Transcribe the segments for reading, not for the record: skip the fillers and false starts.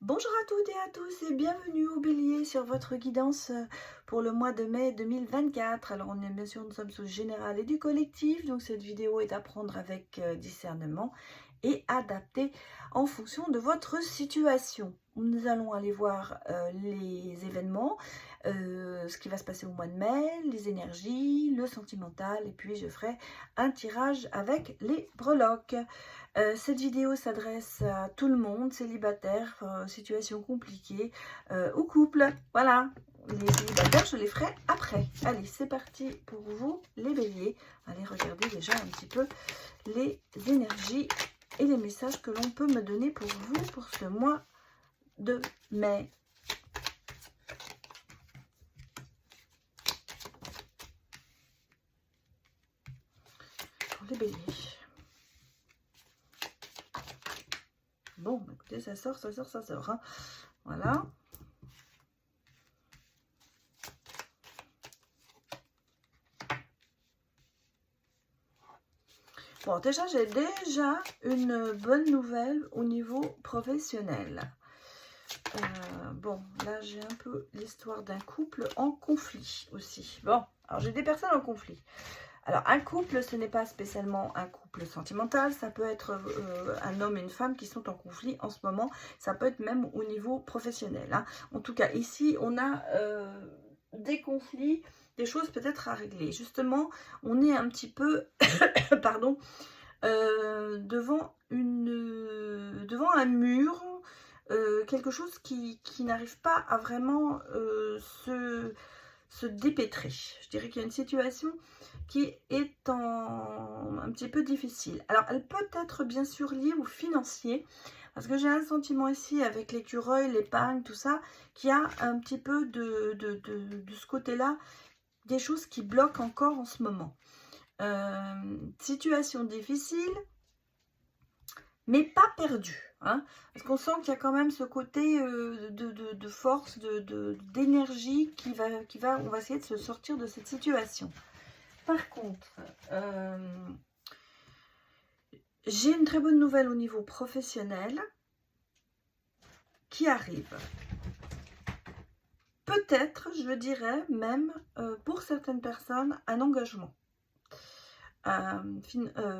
Bonjour à toutes et à tous et bienvenue au Bélier sur votre guidance pour le mois de mai 2024. Alors on est bien sûr, nous sommes sous le général et du collectif, donc cette vidéo est à prendre avec discernement et adaptée en fonction de votre situation. Nous allons aller voir les événements, ce qui va se passer au mois de mai, les énergies, le sentimental et puis je ferai un tirage avec les breloques. Cette vidéo s'adresse à tout le monde, célibataire, situation compliquée ou couple. Voilà, les célibataires, je les ferai après. Allez, c'est parti pour vous, les béliers. Allez, regardez déjà un petit peu les énergies et les messages que l'on peut me donner pour vous pour ce mois de mai. Pour les béliers. Bon, écoutez, ça sort, ça sort, ça sort. Hein. Voilà. Bon, déjà, j'ai déjà une bonne nouvelle au niveau professionnel. Bon, là, j'ai un peu l'histoire d'un couple en conflit aussi. Bon, alors j'ai des personnes en conflit. Alors, un couple, ce n'est pas spécialement un couple sentimental. Ça peut être un homme et une femme qui sont en conflit en ce moment. Ça peut être même au niveau professionnel. Hein. En tout cas, ici, on a des conflits, des choses peut-être à régler. Justement, on est un petit peu, pardon, devant un mur, quelque chose qui n'arrive pas à vraiment se dépêtrer. Je dirais qu'il y a une situation qui est un petit peu difficile. Alors, elle peut être bien sûr liée au financier, parce que j'ai un sentiment ici avec l'écureuil, l'épargne, tout ça, qui a un petit peu de ce côté-là, des choses qui bloquent encore en ce moment. Situation difficile, mais pas perdue. Hein, parce qu'on sent qu'il y a quand même ce côté de force, d'énergie qui va, on va essayer de se sortir de cette situation. Par contre, j'ai une très bonne nouvelle au niveau professionnel qui arrive. Peut-être, je dirais même, pour certaines personnes, un engagement.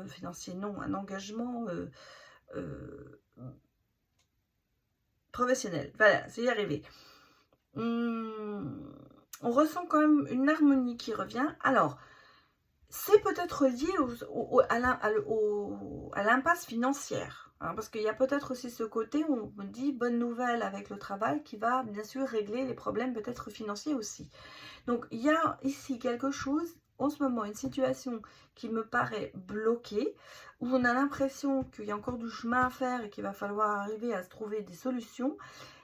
Financier, non, un engagement professionnel. Voilà, c'est y arriver. On ressent quand même une harmonie qui revient. Alors, c'est peut-être lié à l'impasse financière. Hein, parce qu'il y a peut-être aussi ce côté où on me dit bonne nouvelle avec le travail qui va bien sûr régler les problèmes peut-être financiers aussi. Donc, il y a ici quelque chose, en ce moment, une situation qui me paraît bloquée, où on a l'impression qu'il y a encore du chemin à faire et qu'il va falloir arriver à se trouver des solutions.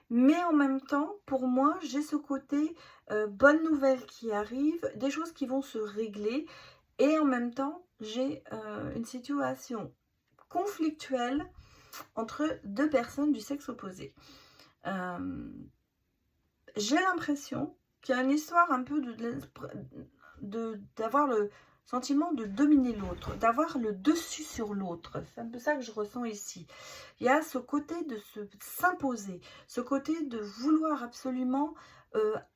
Mais en même temps, pour moi, j'ai ce côté bonne nouvelle qui arrive, des choses qui vont se régler. Et en même temps, j'ai une situation conflictuelle entre deux personnes du sexe opposé. J'ai l'impression qu'il y a une histoire un peu d'avoir le sentiment de dominer l'autre, d'avoir le dessus sur l'autre. C'est un peu ça que je ressens ici. Il y a ce côté de s'imposer, ce côté de vouloir absolument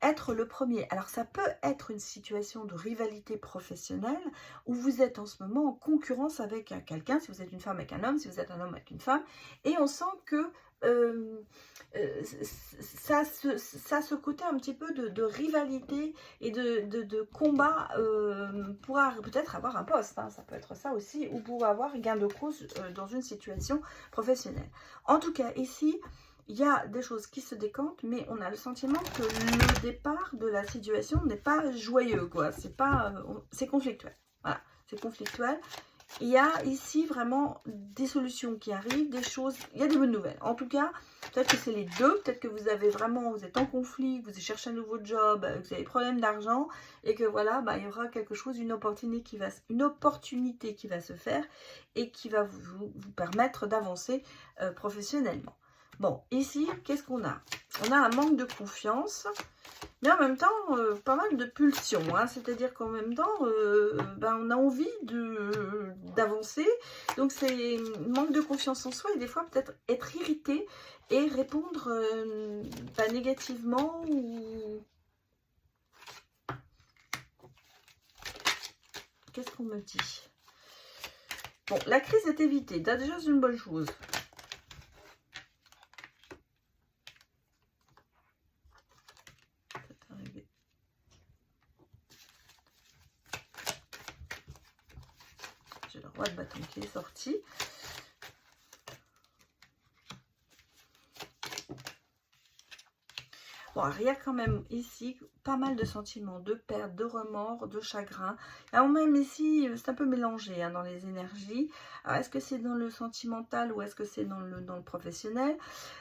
être le premier. Alors ça peut être une situation de rivalité professionnelle où vous êtes en ce moment en concurrence avec quelqu'un, si vous êtes une femme avec un homme, si vous êtes un homme avec une femme, et on sent que ça a ce côté un petit peu de rivalité et de combat pour peut-être avoir un poste, hein, ça peut être ça aussi, ou pour avoir gain de cause dans une situation professionnelle. En tout cas, ici, il y a des choses qui se décantent, mais on a le sentiment que le départ de la situation n'est pas joyeux, quoi. C'est conflictuel. Voilà, c'est conflictuel. Il y a ici vraiment des solutions qui arrivent, des choses, il y a des bonnes nouvelles. En tout cas, peut-être que c'est les deux, peut-être que vous êtes en conflit, vous cherchez un nouveau job, vous avez des problèmes d'argent, et que voilà, il y aura quelque chose, une opportunité qui va se faire, et qui va vous permettre d'avancer professionnellement. Bon, ici, qu'est-ce qu'on a? on a un manque de confiance, mais en même temps, pas mal de pulsions. Hein, c'est-à-dire qu'en même temps, ben, on a envie d'avancer. Donc, c'est manque de confiance en soi et des fois, peut-être être irrité et répondre ben, négativement ou... Qu'est-ce qu'on me dit? Bon, la crise est évitée. Déjà, c'est une bonne chose. J'ai le roi de bâton qui est sorti. Bon, alors, il y a quand même ici pas mal de sentiments, de perte, de remords, de chagrin. Alors même ici, c'est un peu mélangé hein, dans les énergies. Alors, est-ce que c'est dans le sentimental ou est-ce que c'est dans le professionnel?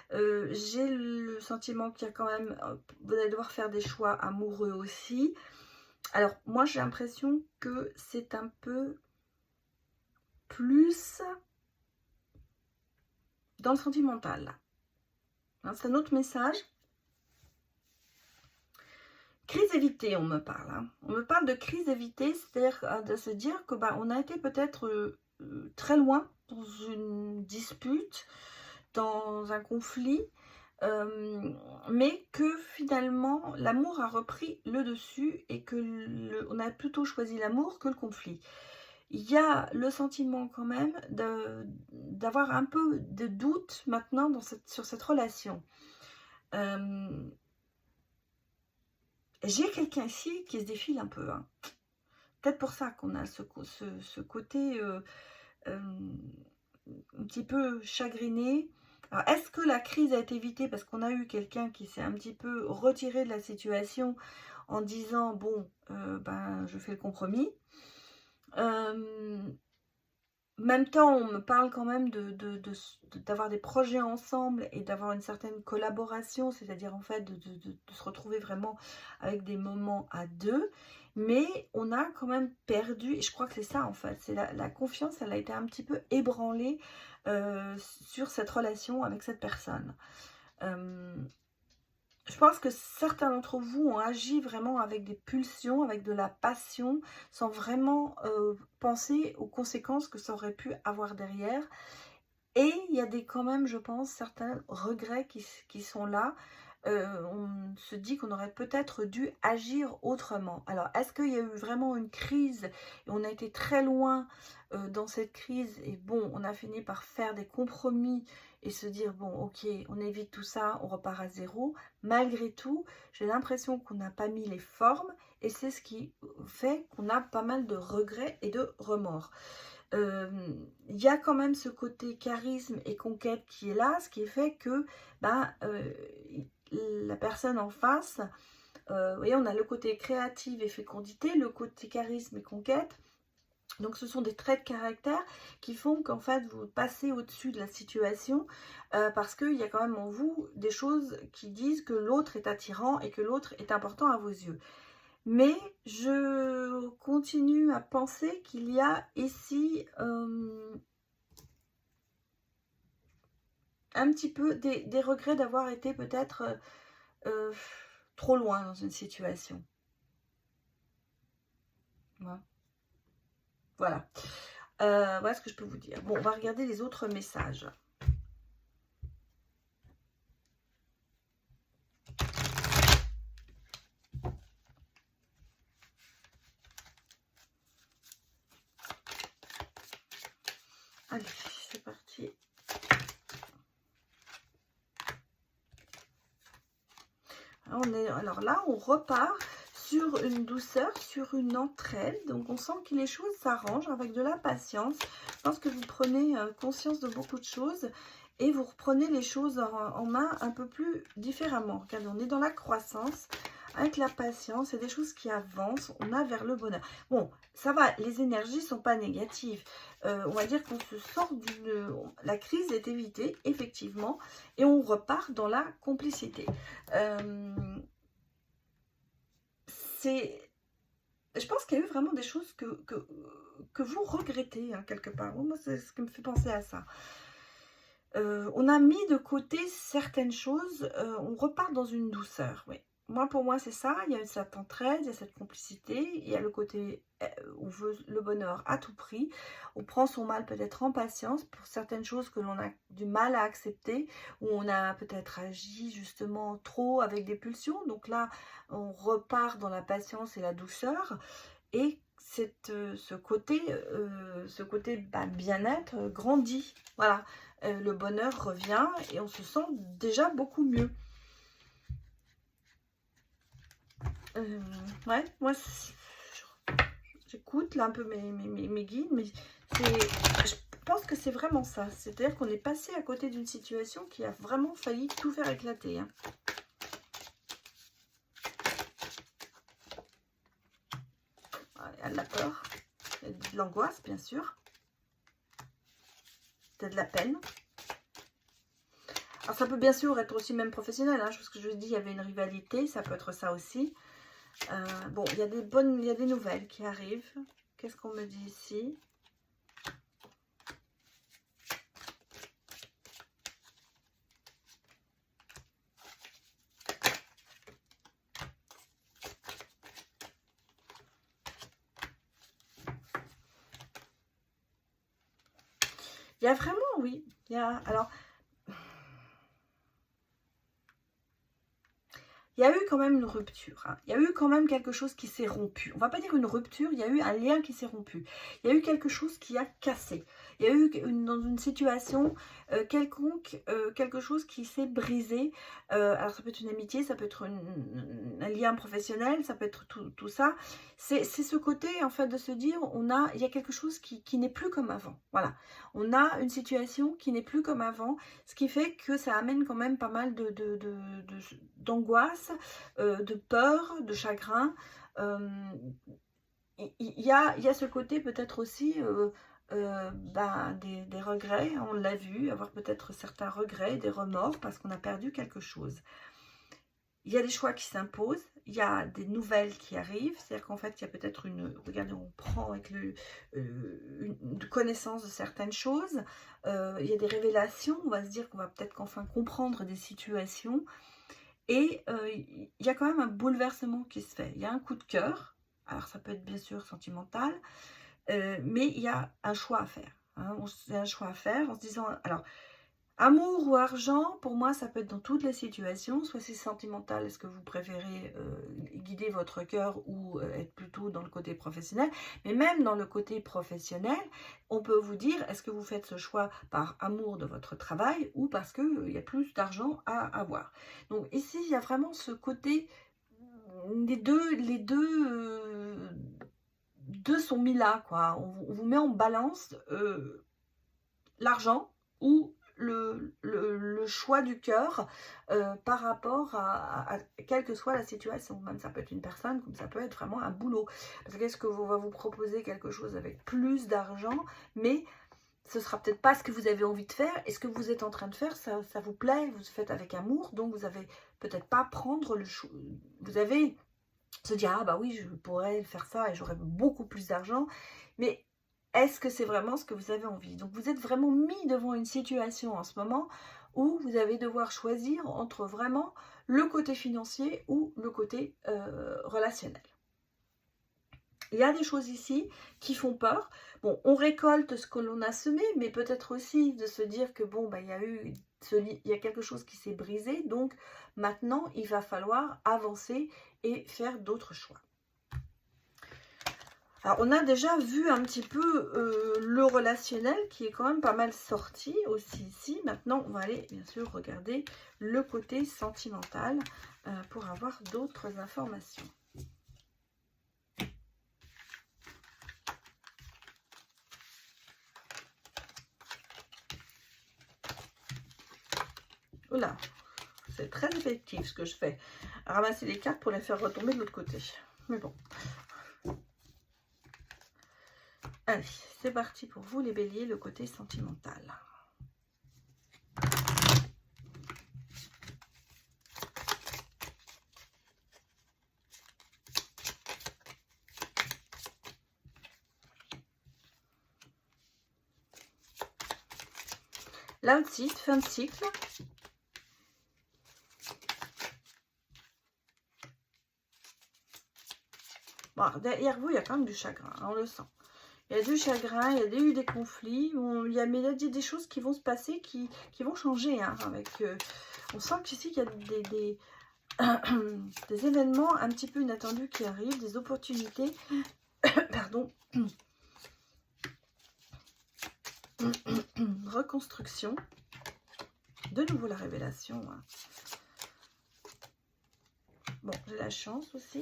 J'ai le sentiment qu'il y a quand même... vous allez devoir faire des choix amoureux aussi. Alors, moi, j'ai l'impression que c'est un peu plus dans le sentimental. Hein, c'est un autre message. Crise évitée, on me parle. Hein. On me parle de crise évitée, c'est-à-dire de se dire que bah, on a été peut-être très loin dans une dispute, dans un conflit, mais que finalement l'amour a repris le dessus et que on a plutôt choisi l'amour que le conflit. Il y a le sentiment quand même d'avoir un peu de doute maintenant sur cette relation. J'ai quelqu'un ici qui se défile un peu. Hein. Peut-être pour ça qu'on a ce côté un petit peu chagriné. Alors, est-ce que la crise a été évitée parce qu'on a eu quelqu'un qui s'est un petit peu retiré de la situation en disant, bon, ben, je fais le compromis. Même temps, on me parle quand même d'avoir des projets ensemble et d'avoir une certaine collaboration, c'est-à-dire en fait de se retrouver vraiment avec des moments à deux. Mais on a quand même perdu, et je crois que c'est ça en fait, c'est la confiance, elle a été un petit peu ébranlée sur cette relation avec cette personne. Je pense que certains d'entre vous ont agi vraiment avec des pulsions, avec de la passion, sans vraiment penser aux conséquences que ça aurait pu avoir derrière. Et il y a quand même, je pense, certains regrets qui sont là. On se dit qu'on aurait peut-être dû agir autrement. Alors, est-ce qu'il y a eu vraiment une crise et on a été très loin dans cette crise et bon, on a fini par faire des compromis et se dire, bon, ok, on évite tout ça, on repart à zéro. Malgré tout, j'ai l'impression qu'on n'a pas mis les formes et c'est ce qui fait qu'on a pas mal de regrets et de remords. Il y a quand même ce côté charisme et conquête qui est là, ce qui fait que ben, la personne en face, vous voyez, on a le côté créatif et fécondité, le côté charisme et conquête. Donc ce sont des traits de caractère qui font qu'en fait vous passez au-dessus de la situation parce qu'il y a quand même en vous des choses qui disent que l'autre est attirant et que l'autre est important à vos yeux. Mais je continue à penser qu'il y a ici un petit peu des regrets d'avoir été peut-être trop loin dans une situation. Voilà. Voilà ce que je peux vous dire. Bon, on va regarder les autres messages. Allez, c'est parti. Alors là, on repart sur une douceur, sur une entraide. Donc, on sent que les choses s'arrangent avec de la patience. Je pense que vous prenez conscience de beaucoup de choses et vous reprenez les choses en main un peu plus différemment. Regardez, on est dans la croissance avec la patience et des choses qui avancent. On a vers le bonheur. Bon, ça va, les énergies ne sont pas négatives. On va dire qu'on se sort la crise est évitée, effectivement, et on repart dans la complicité. Je pense qu'il y a eu vraiment des choses que vous regrettez, hein, quelque part. Moi, c'est ce qui me fait penser à ça. On a mis de côté certaines choses, on repart dans une douceur, oui. Moi, pour moi, c'est ça, il y a cette entraide, il y a cette complicité, il y a le côté on veut le bonheur à tout prix, on prend son mal peut-être en patience pour certaines choses que l'on a du mal à accepter, où on a peut-être agi justement trop avec des pulsions, donc là, on repart dans la patience et la douceur, et ce côté bien-être grandit, voilà. Le bonheur revient et on se sent déjà beaucoup mieux. Ouais, moi, j'écoute là un peu mes guides, mais je pense que c'est vraiment ça. C'est-à-dire qu'on est passé à côté d'une situation qui a vraiment failli tout faire éclater. Hein. Il y a de la peur, il y a de l'angoisse, bien sûr. Il y a de la peine. Alors ça peut bien sûr être aussi même professionnel, hein, parce que je vous dis, il y avait une rivalité, ça peut être ça aussi. Bon, il y a des nouvelles qui arrivent. Qu'est-ce qu'on me dit ici? Il y a vraiment, oui, il y a, alors, il y a eu quand même une rupture, hein. Il y a eu quand même quelque chose qui s'est rompu. On va pas dire une rupture, il y a eu un lien qui s'est rompu. Il y a eu quelque chose qui a cassé. Il y a eu dans une situation quelconque, quelque chose qui s'est brisé. Alors ça peut être une amitié, ça peut être un lien professionnel, ça peut être tout ça. C'est ce côté en fait de se dire, il y a quelque chose qui n'est plus comme avant. Voilà, on a une situation qui n'est plus comme avant, ce qui fait que ça amène quand même pas mal d'angoisse, de peur, de chagrin. Il y a ce côté peut-être aussi des regrets, on l'a vu, avoir peut-être certains regrets, des remords parce qu'on a perdu quelque chose. Il y a des choix qui s'imposent, il y a des nouvelles qui arrivent, c'est-à-dire qu'en fait il y a peut-être regardez, on prend avec une connaissance de certaines choses, il y a des révélations, on va se dire qu'on va peut-être qu'enfin comprendre des situations, et il y a quand même un bouleversement qui se fait. Il y a un coup de cœur, alors ça peut être bien sûr sentimental, mais il y a un choix à faire. Hein. C'est un choix à faire en se disant, alors, amour ou argent, pour moi, ça peut être dans toutes les situations, soit c'est sentimental, est-ce que vous préférez guider votre cœur ou être plutôt dans le côté professionnel, mais même dans le côté professionnel, on peut vous dire, est-ce que vous faites ce choix par amour de votre travail ou parce qu'il y a plus d'argent à avoir. Donc ici, il y a vraiment ce côté, les deux sont mis là, quoi. On vous met en balance l'argent ou le choix du cœur par rapport à quelle que soit la situation. Même ça peut être une personne, comme ça peut être vraiment un boulot. Parce qu'est-ce que va vous proposer quelque chose avec plus d'argent, mais ce sera peut-être pas ce que vous avez envie de faire. Et ce que vous êtes en train de faire, ça vous plaît, vous le faites avec amour, donc vous avez peut-être pas prendre le choix. Vous avez se dire, ah bah oui, je pourrais faire ça et j'aurais beaucoup plus d'argent. Mais est-ce que c'est vraiment ce que vous avez envie? Donc vous êtes vraiment mis devant une situation en ce moment où vous allez devoir choisir entre vraiment le côté financier ou le côté relationnel. Il y a des choses ici qui font peur. Bon, on récolte ce que l'on a semé, mais peut-être aussi de se dire que bon, bah, il y a quelque chose qui s'est brisé, donc maintenant, il va falloir avancer et faire d'autres choix. Alors, on a déjà vu un petit peu le relationnel qui est quand même pas mal sorti aussi ici. Maintenant, on va aller bien sûr regarder le côté sentimental pour avoir d'autres informations. Oula, c'est très effectif ce que je fais. Ramasser les cartes pour les faire retomber de l'autre côté. Mais bon. Allez, c'est parti pour vous les béliers, le côté sentimental. L'outside, fin de cycle. Bon, derrière vous, il y a quand même du chagrin, hein, on le sent. Il y a du chagrin, il y a eu des conflits, mais il y a des choses qui vont se passer, qui vont changer. Hein, avec, on sent qu'ici, il y a des événements un petit peu inattendus qui arrivent, des opportunités. Pardon. Reconstruction. De nouveau la révélation. Hein. Bon, j'ai la chance aussi.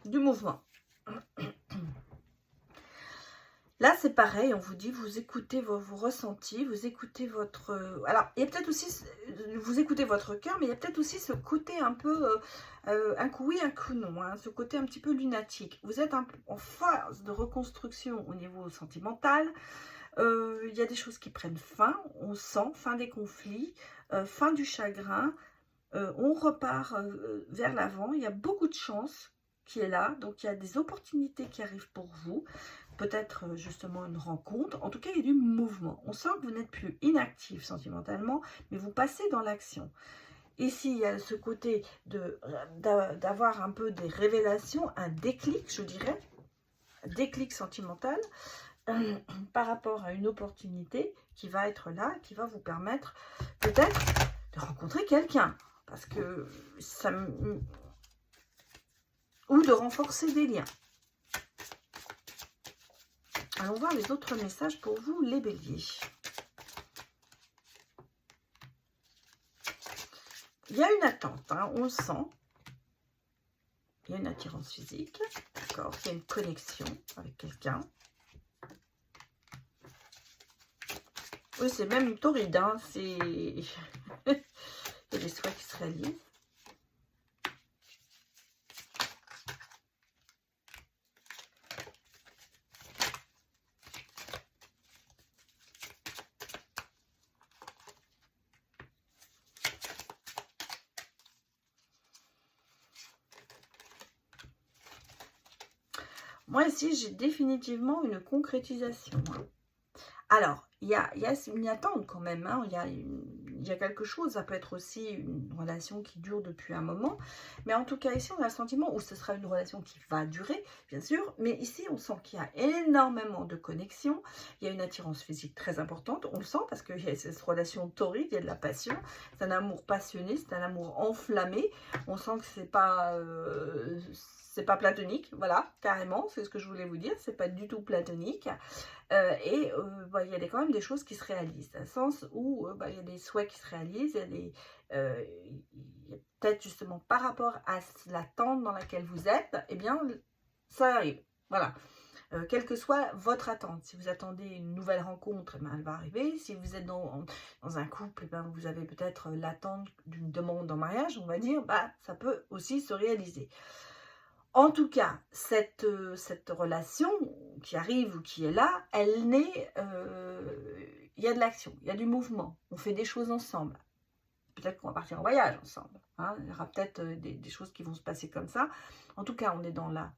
Du mouvement. Là, c'est pareil, on vous dit, vous écoutez vos ressentis, vous écoutez votre... alors, il y a peut-être aussi, vous écoutez votre cœur, mais il y a peut-être aussi ce côté un peu, un coup oui, un coup non, hein, ce côté un petit peu lunatique. Vous êtes en phase de reconstruction au niveau sentimental, il y a des choses qui prennent fin, on sent, fin des conflits, fin du chagrin, on repart vers l'avant, il y a beaucoup de chance qui est là, donc il y a des opportunités qui arrivent pour vous, peut-être justement une rencontre, en tout cas il y a du mouvement, on sent que vous n'êtes plus inactif sentimentalement, mais vous passez dans l'action. Ici il y a ce côté d'avoir un peu des révélations, un déclic je dirais, déclic sentimental, par rapport à une opportunité qui va être là, qui va vous permettre peut-être de rencontrer quelqu'un, parce que ça... ou de renforcer des liens. Allons voir les autres messages pour vous, les béliers. Il y a une attente, hein, on le sent. Il y a une attirance physique, d'accord. Il y a une connexion avec quelqu'un. Oui, c'est même torride, hein, c'est... il y a des souhaits qui se réalisent. Moi, ici, j'ai définitivement une concrétisation. Alors, il y a une attente quand même. Hein. Il y a quelque chose. Ça peut être aussi une relation qui dure depuis un moment. Mais en tout cas, ici, on a le sentiment où ce sera une relation qui va durer, bien sûr. Mais ici, on sent qu'il y a énormément de connexion. Il y a une attirance physique très importante. On le sent parce qu'il y a cette relation torride, il y a de la passion. C'est un amour passionné, c'est un amour enflammé. On sent que c'est pas platonique, voilà, carrément, c'est ce que je voulais vous dire, c'est pas du tout platonique, il y a quand même des choses qui se réalisent, dans le sens où il y a des souhaits qui se réalisent, il y a peut-être justement par rapport à l'attente dans laquelle vous êtes, eh bien, ça arrive, voilà. Quelle que soit votre attente, si vous attendez une nouvelle rencontre, eh bien, elle va arriver. Si vous êtes dans un couple, eh bien, vous avez peut-être l'attente d'une demande en mariage, on va dire, ça peut aussi se réaliser. En tout cas, cette relation qui arrive ou qui est là, elle naît, il y a de l'action, il y a du mouvement, on fait des choses ensemble. Peut-être qu'on va partir en voyage ensemble. Hein, il y aura peut-être des choses qui vont se passer comme ça. En tout cas, on est dans la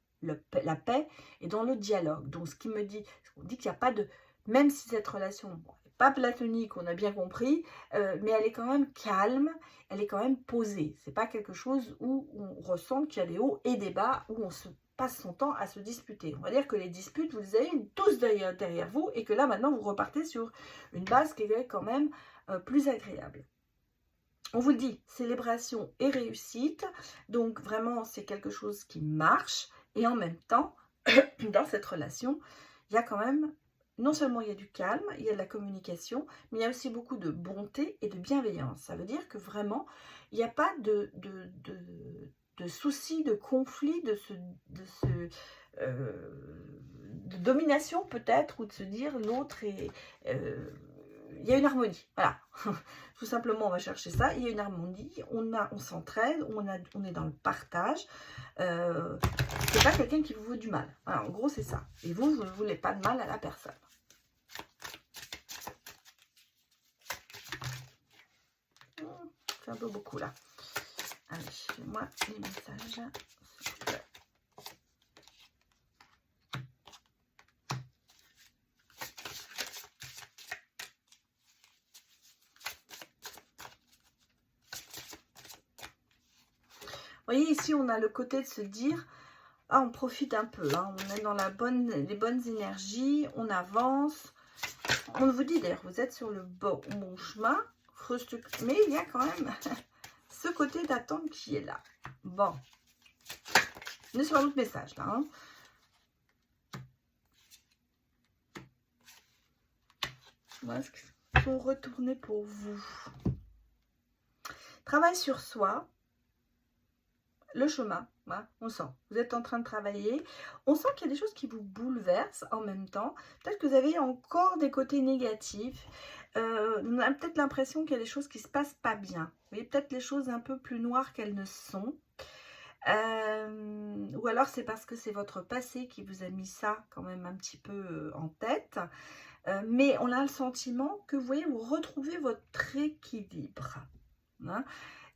paix et dans le dialogue. Donc, ce qu'on dit qu'il n'y a pas de... Même si cette relation n'est pas platonique, on a bien compris, mais elle est quand même calme, elle est quand même posée. C'est pas quelque chose où on ressent qu'il y a des hauts et des bas, où on se passe son temps à se disputer. On va dire que les disputes, vous les avez tous derrière vous, et que là, maintenant, vous repartez sur une base qui est quand même plus agréable. On vous le dit, célébration et réussite, donc vraiment c'est quelque chose qui marche, et en même temps, dans cette relation, il y a quand même, non seulement il y a du calme, il y a de la communication, mais il y a aussi beaucoup de bonté et de bienveillance. Ça veut dire que vraiment, il n'y a pas de soucis, de conflit, de domination peut-être, ou de se dire l'autre est... il y a une harmonie, voilà. Tout simplement, on va chercher ça. Il y a une harmonie, on s'entraide, on est dans le partage. C'est pas quelqu'un qui vous veut du mal. Voilà, en gros, c'est ça. Et vous ne voulez pas de mal à la personne. C'est un peu beaucoup là. Allez, fais-moi les messages. voyez, ici, on a le côté de se dire, ah, on profite un peu, hein, on est dans les bonnes énergies, on avance. On vous dit d'ailleurs, vous êtes sur le bon chemin, mais il y a quand même ce côté d'attente qui est là. Bon, on est sur un autre message là. Hein. Voilà ce qu'il faut retourner pour vous. Travail sur soi. Le chemin, hein, on sent. Vous êtes en train de travailler. On sent qu'il y a des choses qui vous bouleversent en même temps. Peut-être que vous avez encore des côtés négatifs. On a peut-être l'impression qu'il y a des choses qui ne se passent pas bien. Vous voyez, peut-être les choses un peu plus noires qu'elles ne sont. Ou alors c'est parce que c'est votre passé qui vous a mis ça quand même un petit peu en tête. Mais on a le sentiment que vous voyez, vous retrouvez votre équilibre. Hein.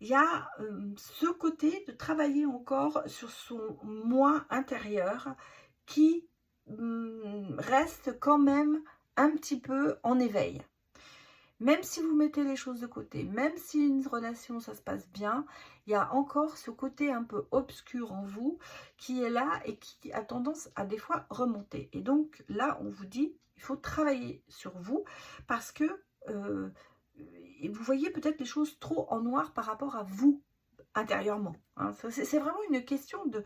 Il y a ce côté de travailler encore sur son moi intérieur qui reste quand même un petit peu en éveil. Même si vous mettez les choses de côté, même si une relation ça se passe bien, il y a encore ce côté un peu obscur en vous qui est là et qui a tendance à des fois remonter. Et donc là, on vous dit, il faut travailler sur vous parce que vous voyez peut-être les choses trop en noir par rapport à vous intérieurement. Hein. C'est vraiment une question de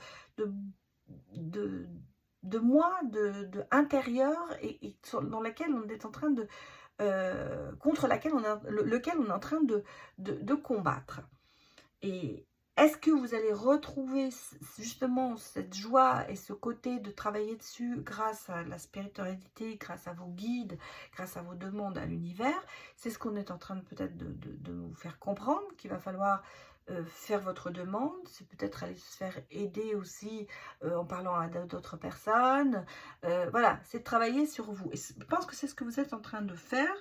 moi, de intérieur et dans laquelle on est en train de contre lequel on est en train de combattre. Et est-ce que vous allez retrouver justement cette joie et ce côté de travailler dessus grâce à la spiritualité, grâce à vos guides, grâce à vos demandes à l'univers? C'est ce qu'on est en train peut-être de vous faire comprendre, qu'il va falloir faire votre demande, c'est peut-être aller se faire aider aussi en parlant à d'autres personnes. Voilà, c'est de travailler sur vous. Et je pense que c'est ce que vous êtes en train de faire.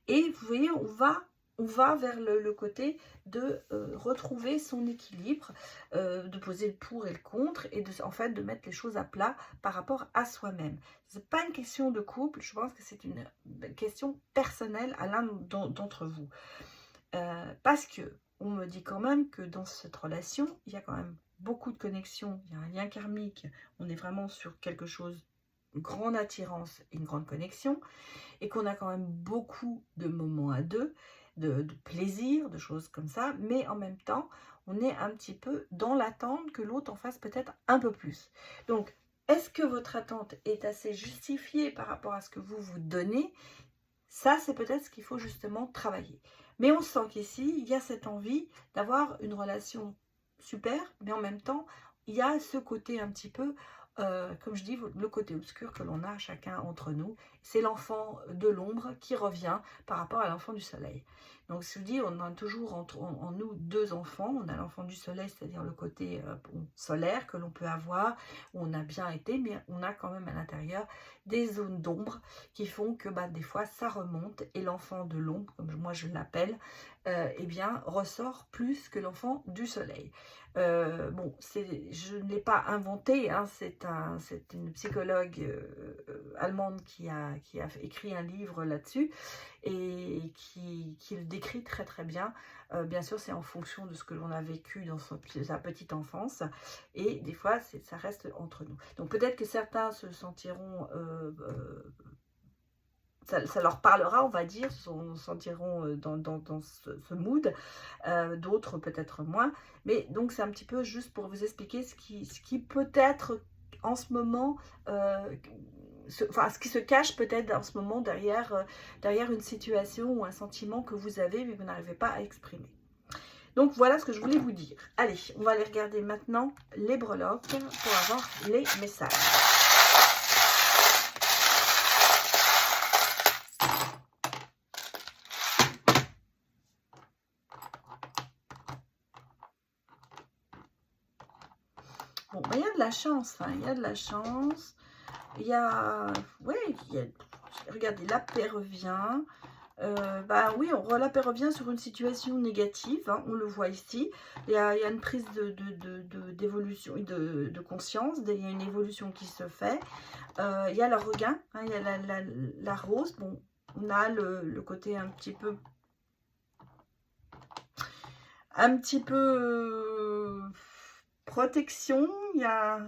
Et vous voyez, on va vers le côté de retrouver son équilibre, de poser le pour et le contre et en fait de mettre les choses à plat par rapport à soi-même. Ce n'est pas une question de couple, je pense que c'est une question personnelle à l'un d'entre vous. Parce que on me dit quand même que dans cette relation, il y a quand même beaucoup de connexions, il y a un lien karmique, on est vraiment sur quelque chose, une grande attirance et une grande connexion, et qu'on a quand même beaucoup de moments à deux, de plaisir, de choses comme ça, mais en même temps, on est un petit peu dans l'attente que l'autre en fasse peut-être un peu plus. Donc, est-ce que votre attente est assez justifiée par rapport à ce que vous vous donnez? Ça, c'est peut-être ce qu'il faut justement travailler. Mais on sent qu'ici, il y a cette envie d'avoir une relation super, mais en même temps, il y a ce côté un petit peu, comme je dis, le côté obscur que l'on a chacun entre nous. C'est l'enfant de l'ombre qui revient par rapport à l'enfant du soleil. Donc, je vous dis, on a toujours en nous deux enfants. On a l'enfant du soleil, c'est-à-dire le côté solaire que l'on peut avoir, où on a bien été, mais on a quand même à l'intérieur des zones d'ombre qui font que des fois ça remonte et l'enfant de l'ombre, comme moi je l'appelle, eh bien ressort plus que l'enfant du soleil. Bon, je ne l'ai pas inventé, hein, c'est une psychologue allemande qui a écrit un livre là-dessus et qui le décrit très très bien. Bien sûr, c'est en fonction de ce que l'on a vécu dans sa petite enfance et des fois, ça reste entre nous. Donc peut-être que certains se sentiront... ça leur parlera, on va dire, se sentiront dans ce mood, d'autres peut-être moins. Mais donc c'est un petit peu juste pour vous expliquer ce qui peut être en ce moment... ce qui se cache peut-être en ce moment derrière une situation ou un sentiment que vous avez mais vous n'arrivez pas à exprimer. Donc voilà ce que je voulais vous dire. Allez, on va aller regarder maintenant les breloques pour avoir les messages. Bon, il y a de la chance, hein, il y a de la chance. Il y a... Oui, regardez, la paix revient. Oui, la paix revient sur une situation négative, hein, on le voit ici. Il y a une prise d'évolution, de conscience, il y a une évolution qui se fait. Il y a le regain, hein, il y a la rose. Bon, on a le côté un petit peu protection, il y a,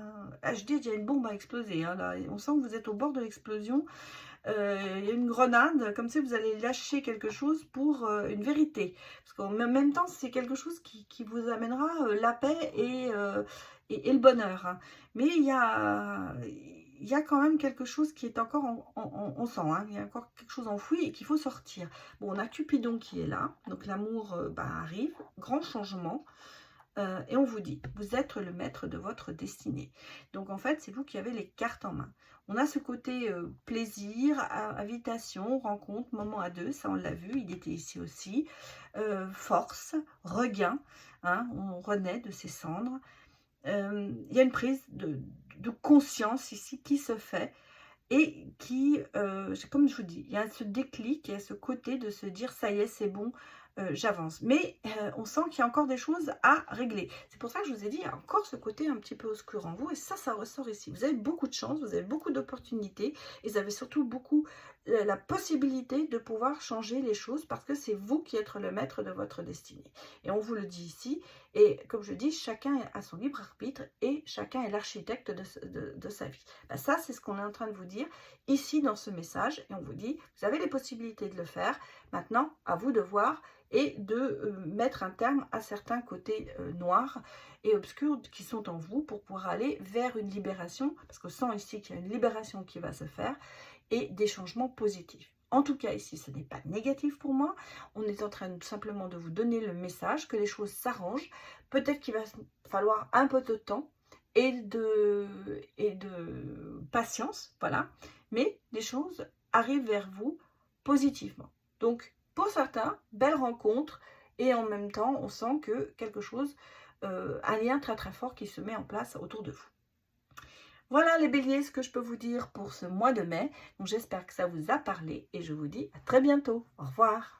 ah, je dis, il y a une bombe à exploser, hein, là. On sent que vous êtes au bord de l'explosion. Il y a une grenade, comme si vous allez lâcher quelque chose pour une vérité. Parce qu'en même temps, c'est quelque chose qui vous amènera la paix et le bonheur, hein. Mais il y a quand même quelque chose qui est encore on sent, hein, il y a encore quelque chose enfoui et qu'il faut sortir. Bon, on a Cupidon qui est là, donc l'amour arrive, grand changement. Et on vous dit, vous êtes le maître de votre destinée. Donc en fait, c'est vous qui avez les cartes en main. On a ce côté plaisir, invitation, rencontre, moment à deux, ça on l'a vu, il était ici aussi. Force, regain, hein, on renaît de ses cendres. Il y a une prise de conscience ici qui se fait. Et qui, comme je vous dis, il y a ce déclic, il y a ce côté de se dire, ça y est, c'est bon, j'avance. Mais on sent qu'il y a encore des choses à régler. C'est pour ça que je vous ai dit, il y a encore ce côté un petit peu obscur en vous. Et ça ressort ici. Vous avez beaucoup de chance, vous avez beaucoup d'opportunités. Et vous avez surtout beaucoup la possibilité de pouvoir changer les choses parce que c'est vous qui êtes le maître de votre destinée. Et on vous le dit ici. Et comme je dis, chacun a son libre arbitre et chacun est l'architecte de sa vie. Ben ça, c'est ce qu'on est en train de vous dire ici dans ce message. Et on vous dit, vous avez les possibilités de le faire. Maintenant, à vous de voir et de mettre un terme à certains côtés noirs et obscurs qui sont en vous pour pouvoir aller vers une libération. Parce qu'on sent ici qu'il y a une libération qui va se faire et des changements positifs. En tout cas, ici, ce n'est pas négatif pour moi. On est en train simplement de vous donner le message que les choses s'arrangent. Peut-être qu'il va falloir un peu de temps et de patience, voilà. Mais les choses arrivent vers vous positivement. Donc, pour certains, belle rencontre. Et en même temps, on sent que quelque chose, un lien très très fort qui se met en place autour de vous. Voilà les béliers, ce que je peux vous dire pour ce mois de mai. Donc j'espère que ça vous a parlé et je vous dis à très bientôt. Au revoir.